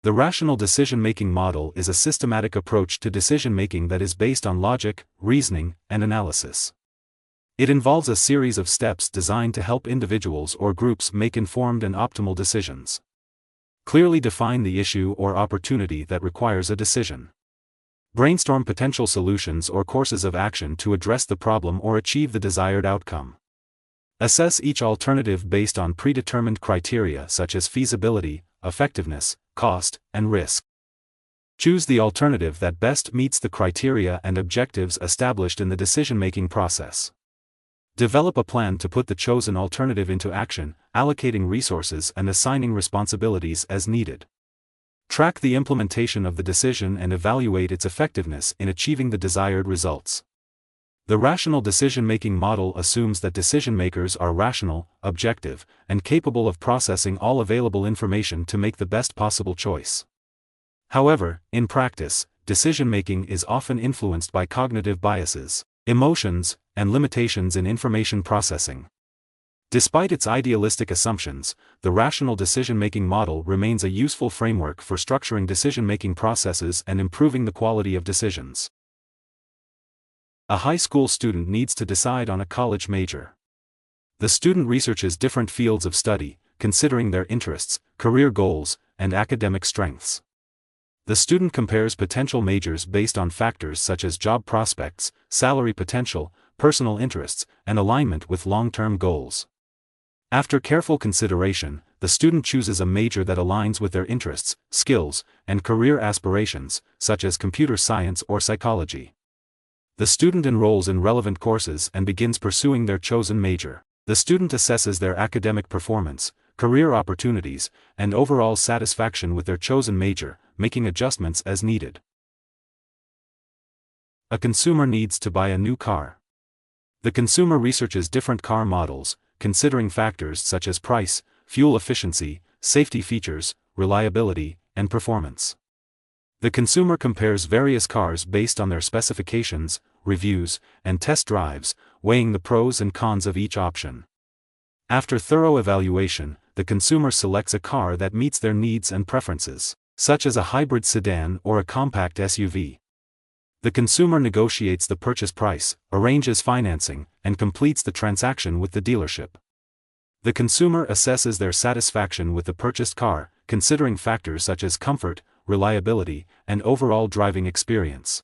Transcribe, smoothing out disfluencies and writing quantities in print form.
The rational decision-making model is a systematic approach to decision-making that is based on logic, reasoning, and analysis. It involves a series of steps designed to help individuals or groups make informed and optimal decisions. Clearly define the issue or opportunity that requires a decision. Brainstorm potential solutions or courses of action to address the problem or achieve the desired outcome. Assess each alternative based on predetermined criteria such as feasibility, effectiveness, cost, and risk. Choose the alternative that best meets the criteria and objectives established in the decision-making process. Develop a plan to put the chosen alternative into action, allocating resources and assigning responsibilities as needed. Track the implementation of the decision and evaluate its effectiveness in achieving the desired results. The rational decision-making model assumes that decision-makers are rational, objective, and capable of processing all available information to make the best possible choice. However, in practice, decision-making is often influenced by cognitive biases, emotions, and limitations in information processing. Despite its idealistic assumptions, the rational decision-making model remains a useful framework for structuring decision-making processes and improving the quality of decisions. A high school student needs to decide on a college major. The student researches different fields of study, considering their interests, career goals, and academic strengths. The student compares potential majors based on factors such as job prospects, salary potential, personal interests, and alignment with long-term goals. After careful consideration, the student chooses a major that aligns with their interests, skills, and career aspirations, such as computer science or psychology. The student enrolls in relevant courses and begins pursuing their chosen major. The student assesses their academic performance, career opportunities, and overall satisfaction with their chosen major, making adjustments as needed. A consumer needs to buy a new car. The consumer researches different car models, considering factors such as price, fuel efficiency, safety features, reliability, and performance. The consumer compares various cars based on their specifications, reviews, and test drives, weighing the pros and cons of each option. After thorough evaluation, the consumer selects a car that meets their needs and preferences, such as a hybrid sedan or a compact SUV. The consumer negotiates the purchase price, arranges financing, and completes the transaction with the dealership. The consumer assesses their satisfaction with the purchased car, considering factors such as comfort, reliability, and overall driving experience.